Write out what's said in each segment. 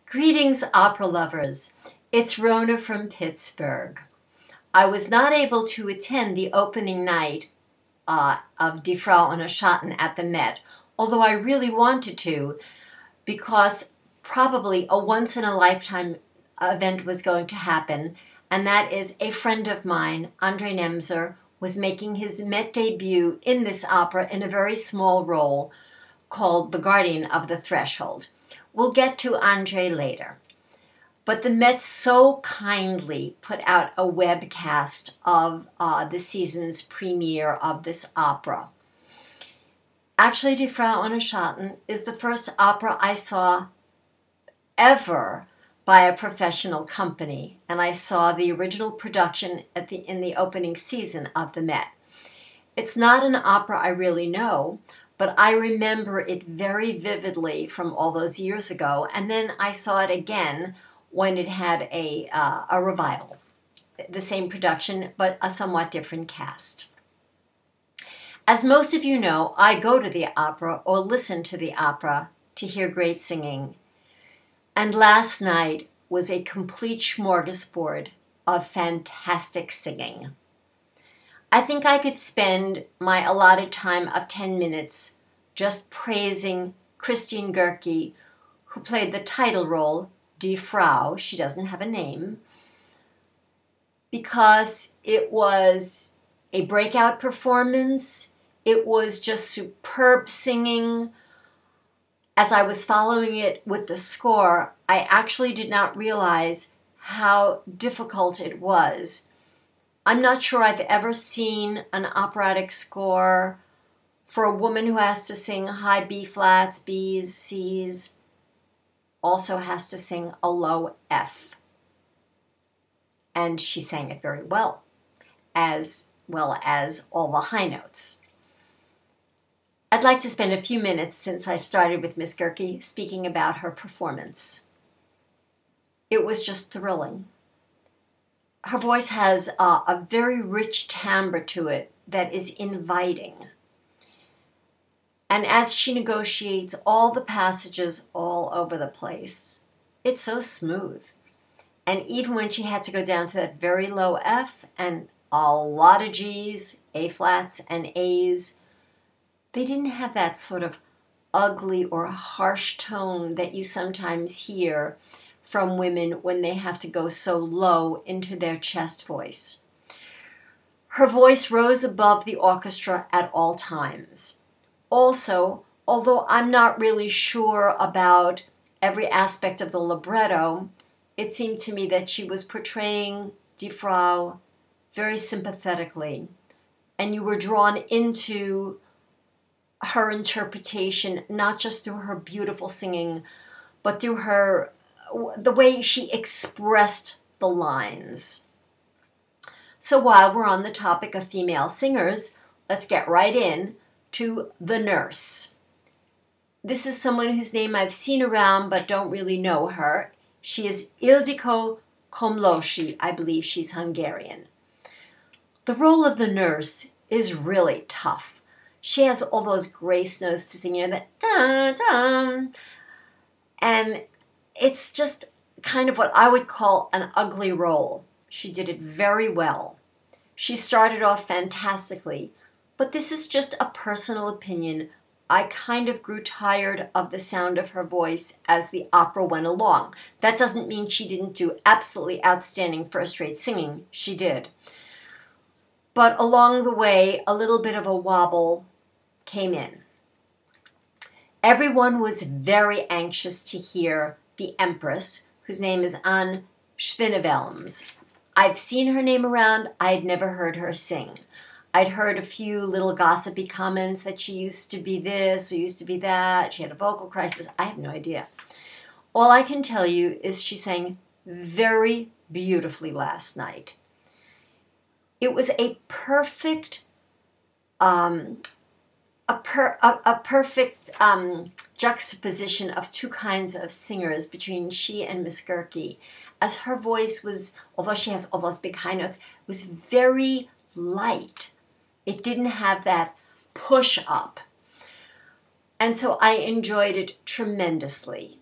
Greetings, opera lovers. It's Rona from Pittsburgh. I was not able to attend the opening night of Die Frau the Met at the Met, although I really wanted to, because probably a once-in-a-lifetime event was going to happen, and that is a friend of mine, Andre Nemser, was making his Met debut in this opera in a very small role called The Guardian of the Threshold. We'll get to Andre later. But the Met so kindly put out a webcast of the season's premiere of this opera. Actually, Die Frau ohne Schatten is the first opera I saw ever by a professional company, and I saw the original production in the opening season of the Met. It's not an opera I really know, but I remember it very vividly from all those years ago, and then I saw it again when it had a revival. The same production, but a somewhat different cast. As most of you know, I go to the opera or listen to the opera to hear great singing. And last night was a complete smorgasbord of fantastic singing. I think I could spend my allotted time of 10 minutes just praising Christine Goerke, who played the title role, Die Frau. She doesn't have a name, because it was a breakout performance. It was just superb singing. As I was following it with the score, I actually did not realize how difficult it was. I'm not sure I've ever seen an operatic score for a woman who has to sing high B flats, B's, C's, also has to sing a low F. And she sang it very well as all the high notes. I'd like to spend a few minutes, since I've started with Ms Goerke, speaking about her performance. It was just thrilling. Her voice has a very rich timbre to it that is inviting. And as she negotiates all the passages all over the place, it's so smooth. And even when she had to go down to that very low F and a lot of G's, A flats and A's, they didn't have that sort of ugly or harsh tone that you sometimes hear from women when they have to go so low into their chest voice. Her voice rose above the orchestra at all times. Also, although I'm not really sure about every aspect of the libretto, it seemed to me that she was portraying Die Frau very sympathetically, and you were drawn into her interpretation, not just through her beautiful singing, but through the way she expressed the lines. So while we're on the topic of female singers, let's get right in to the nurse. This is someone whose name I've seen around but don't really know her. She is Ildikó Komlósi. I believe she's Hungarian. The role of the nurse is really tough. She has all those grace notes to sing, that dun-dun. And it's just kind of what I would call an ugly role. She did it very well. She started off fantastically, but this is just a personal opinion. I kind of grew tired of the sound of her voice as the opera went along. That doesn't mean she didn't do absolutely outstanding first-rate singing. She did. But along the way, a little bit of a wobble came in. Everyone was very anxious to hear the Empress, whose name is Anne Schwinevelms. I've seen her name around. I had never heard her sing. I'd heard a few little gossipy comments that she used to be this or used to be that. She had a vocal crisis. I have no idea. All I can tell you is she sang very beautifully last night. It was a perfect juxtaposition of two kinds of singers between she and Ms Goerke, as her voice was, although she has all those big high notes, was very light. It didn't have that push up. And so I enjoyed it tremendously.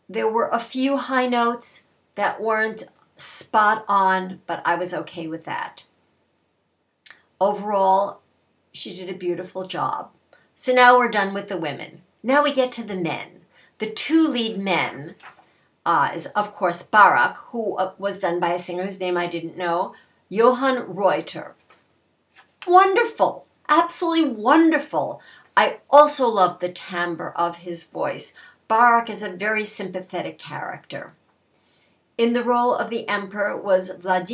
There were a few high notes that weren't spot on, but I was okay with that. Overall, she did a beautiful job. So now we're done with the women. Now we get to the men. The two lead men is, of course, Barak, who was done by a singer whose name I didn't know, Johann Reuter. Wonderful. Absolutely wonderful. I also love the timbre of his voice. Barak is a very sympathetic character. In the role of the emperor was reading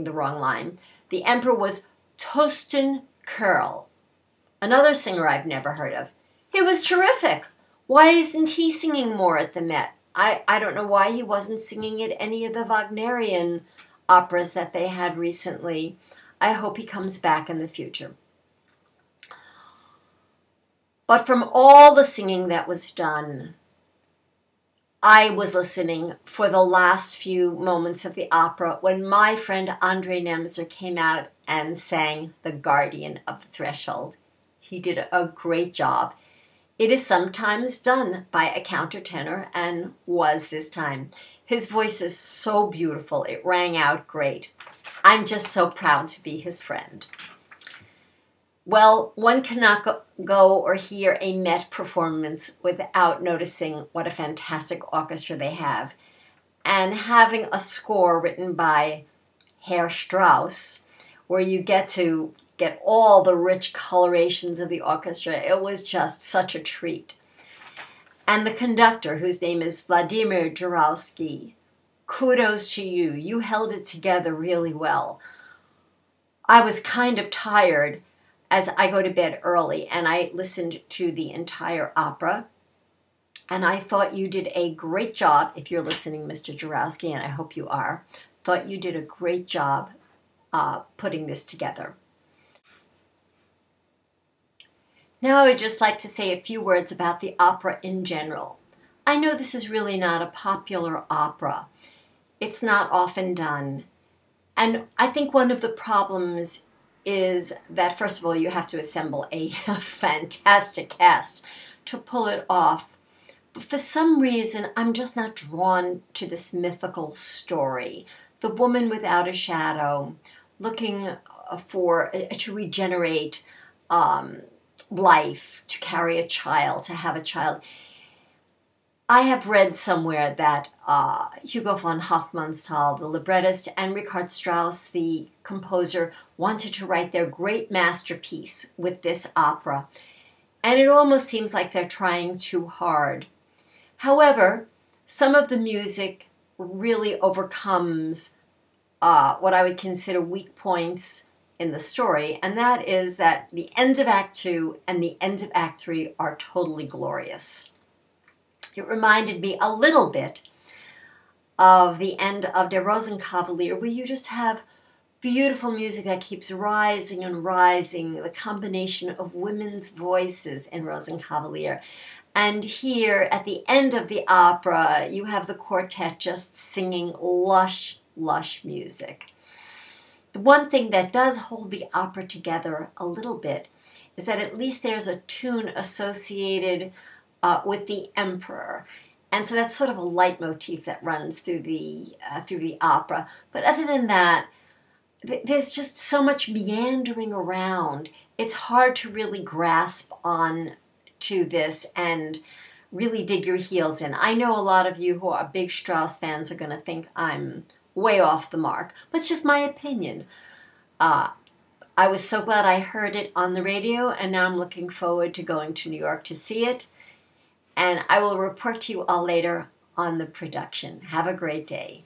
the wrong line. The emperor was Thorsten Curl, another singer I've never heard of. He was terrific. Why isn't he singing more at the Met? I don't know why he wasn't singing at any of the Wagnerian operas that they had recently. I hope he comes back in the future. But from all the singing that was done, I was listening for the last few moments of the opera when my friend Andre Nemser came out and sang The Guardian of the Threshold. He did a great job. It is sometimes done by a countertenor, and was this time. His voice is so beautiful. It rang out great. I'm just so proud to be his friend. Well, one cannot go or hear a Met performance without noticing what a fantastic orchestra they have. And having a score written by Herr Strauss, where you get to get all the rich colorations of the orchestra, it was just such a treat. And the conductor, whose name is Vladimir Jurowski, kudos to you. You held it together really well. I was kind of tired as I go to bed early, and I listened to the entire opera, and I thought you did a great job. If you're listening, Mr. Jurowski, and I hope you are, thought you did a great job putting this together. Now I would just like to say a few words about the opera in general. I know this is really not a popular opera. It's not often done. And I think one of the problems is that, first of all, you have to assemble a fantastic cast to pull it off. But for some reason, I'm just not drawn to this mythical story. The woman without a shadow, looking to regenerate life, to carry a child, to have a child. I have read somewhere that Hugo von Hofmannsthal, the librettist, and Richard Strauss, the composer, wanted to write their great masterpiece with this opera. And it almost seems like they're trying too hard. However, some of the music really overcomes what I would consider weak points in the story, and that is that the end of Act 2 and the end of Act 3 are totally glorious. It reminded me a little bit of the end of Der Rosenkavalier, where you just have beautiful music that keeps rising and rising, the combination of women's voices in Rosenkavalier. And here, at the end of the opera, you have the quartet just singing lush, lush music. The one thing that does hold the opera together a little bit is that at least there's a tune associated with the emperor. And so that's sort of a leitmotif that runs through the opera. But other than that, there's just so much meandering around. It's hard to really grasp on to this and really dig your heels in. I know a lot of you who are big Strauss fans are going to think I'm way off the mark, but it's just my opinion. I was so glad I heard it on the radio, and now I'm looking forward to going to New York to see it. And I will report to you all later on the production. Have a great day.